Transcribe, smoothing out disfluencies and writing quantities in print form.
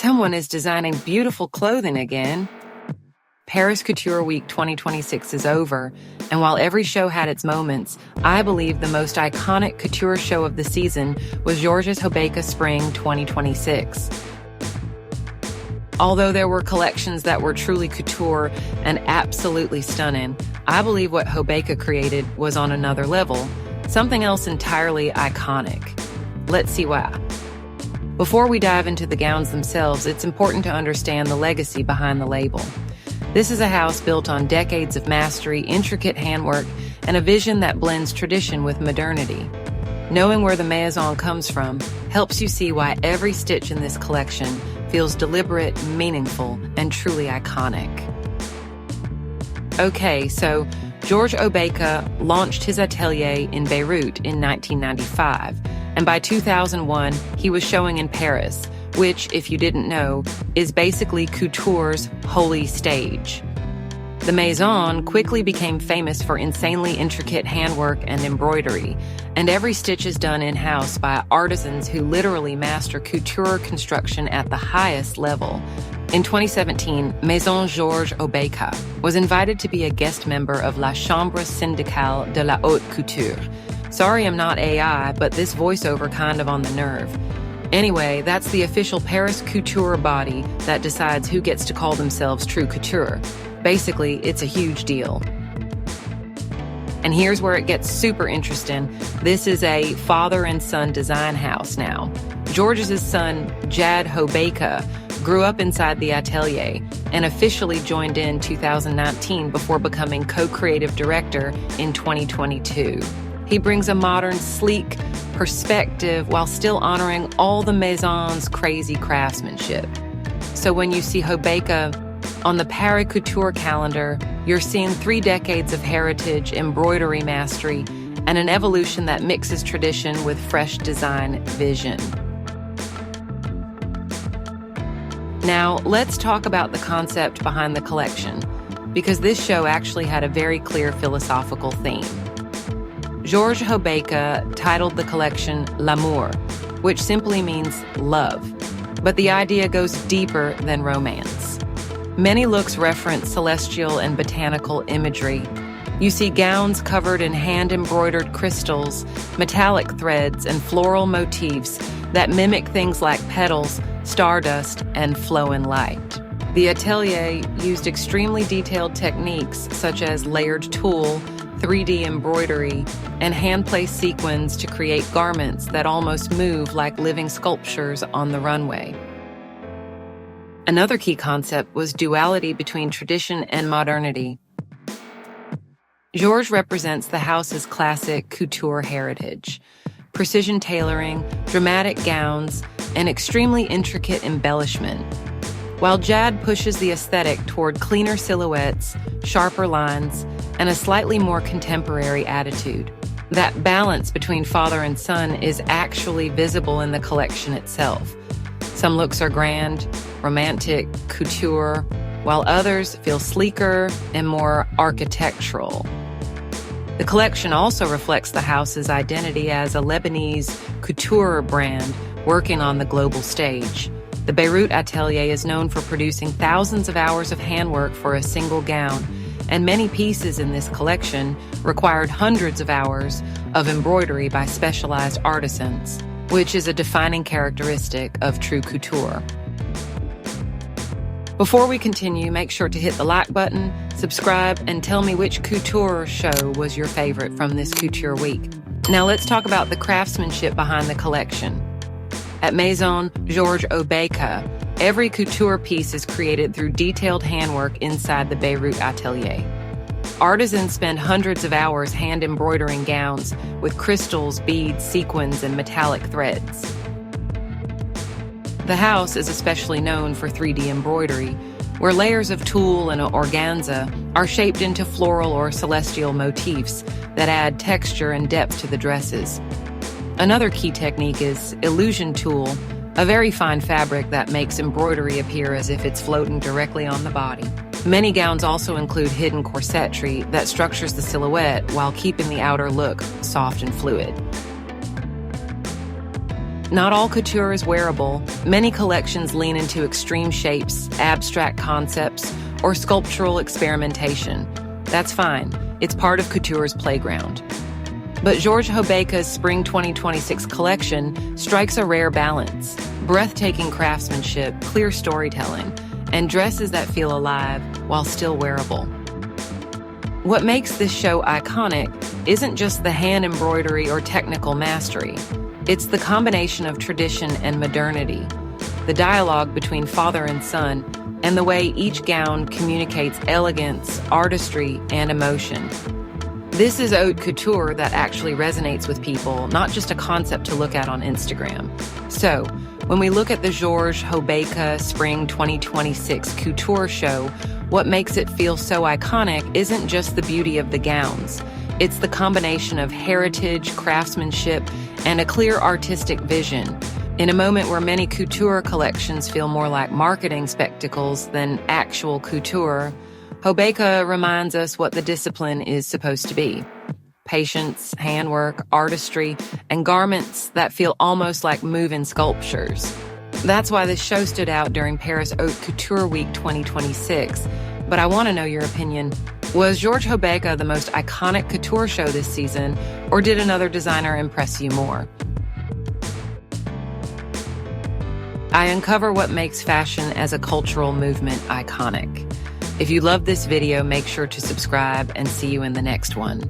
Someone is designing beautiful clothing again. Paris Couture Week 2026 is over, and while every show had its moments, I believe the most iconic couture show of the season was Georges Hobeika Spring 2026. Although there were collections that were truly couture and absolutely stunning, I believe what Hobeika created was on another level, something else entirely iconic. Let's see why. Before we dive into the gowns themselves, it's important to understand the legacy behind the label. This is a house built on decades of mastery, intricate handwork, and a vision that blends tradition with modernity. Knowing where the Maison comes from helps you see why every stitch in this collection feels deliberate, meaningful, and truly iconic. Okay, so Georges Hobeika launched his atelier in Beirut in 1995, and by 2001, he was showing in Paris, which, if you didn't know, is basically couture's holy stage. The Maison quickly became famous for insanely intricate handwork and embroidery, and every stitch is done in-house by artisans who literally master couture construction at the highest level. In 2017, Maison Georges Hobeika was invited to be a guest member of La Chambre Syndicale de la Haute Couture. Sorry I'm not AI, but this voiceover kind of on the nerve. Anyway, that's the official Paris couture body that decides who gets to call themselves true couture. Basically, it's a huge deal. And here's where it gets super interesting. This is a father and son design house now. Georges' son, Georges Hobeika, grew up inside the atelier and officially joined in 2019 before becoming co-creative director in 2022. He brings a modern, sleek perspective while still honoring all the Maison's crazy craftsmanship. So when you see Hobeika on the Paris Couture calendar, you're seeing 3 decades of heritage, embroidery mastery, and an evolution that mixes tradition with fresh design vision. Now, let's talk about the concept behind the collection, because this show actually had a very clear philosophical theme. Georges Hobeika titled the collection L'amour, which simply means love, but the idea goes deeper than romance. Many looks reference celestial and botanical imagery. You see gowns covered in hand-embroidered crystals, metallic threads, and floral motifs that mimic things like petals, stardust, and flowing light. The atelier used extremely detailed techniques such as layered tulle, 3D embroidery, and hand-placed sequins to create garments that almost move like living sculptures on the runway. Another key concept was duality between tradition and modernity. Georges represents the house's classic couture heritage: precision tailoring, dramatic gowns, and extremely intricate embellishment, while Jad pushes the aesthetic toward cleaner silhouettes, sharper lines, and a slightly more contemporary attitude. That balance between father and son is actually visible in the collection itself. Some looks are grand, romantic, couture, while others feel sleeker and more architectural. The collection also reflects the house's identity as a Lebanese couture brand working on the global stage. The Beirut atelier is known for producing thousands of hours of handwork for a single gown, and many pieces in this collection required hundreds of hours of embroidery by specialized artisans, which is a defining characteristic of true couture. Before we continue, make sure to hit the like button, subscribe, and tell me which couture show was your favorite from this couture week. Now let's talk about the craftsmanship behind the collection. At Maison Georges Hobeika, every couture piece is created through detailed handwork inside the Beirut atelier. Artisans spend hundreds of hours hand embroidering gowns with crystals, beads, sequins, and metallic threads. The house is especially known for 3D embroidery, where layers of tulle and organza are shaped into floral or celestial motifs that add texture and depth to the dresses. Another key technique is illusion tulle, a very fine fabric that makes embroidery appear as if it's floating directly on the body. Many gowns also include hidden corsetry that structures the silhouette while keeping the outer look soft and fluid. Not all couture is wearable. Many collections lean into extreme shapes, abstract concepts, or sculptural experimentation. That's fine. It's part of couture's playground. But Georges Hobeika's Spring 2026 collection strikes a rare balance: breathtaking craftsmanship, clear storytelling, and dresses that feel alive while still wearable. What makes this show iconic isn't just the hand embroidery or technical mastery. It's the combination of tradition and modernity, the dialogue between father and son, and the way each gown communicates elegance, artistry, and emotion. This is haute couture that actually resonates with people, not just a concept to look at on Instagram. So, when we look at the Georges Hobeika Spring 2026 couture show, what makes it feel so iconic isn't just the beauty of the gowns. It's the combination of heritage, craftsmanship, and a clear artistic vision. In a moment where many couture collections feel more like marketing spectacles than actual couture, Hobeika reminds us what the discipline is supposed to be: patience, handwork, artistry, and garments that feel almost like moving sculptures. That's why this show stood out during Paris Haute Couture Week 2026. But I want to know your opinion. Was Georges Hobeika the most iconic couture show this season, or did another designer impress you more? I uncover what makes fashion as a cultural movement iconic. If you love this video, make sure to subscribe, and see you in the next one.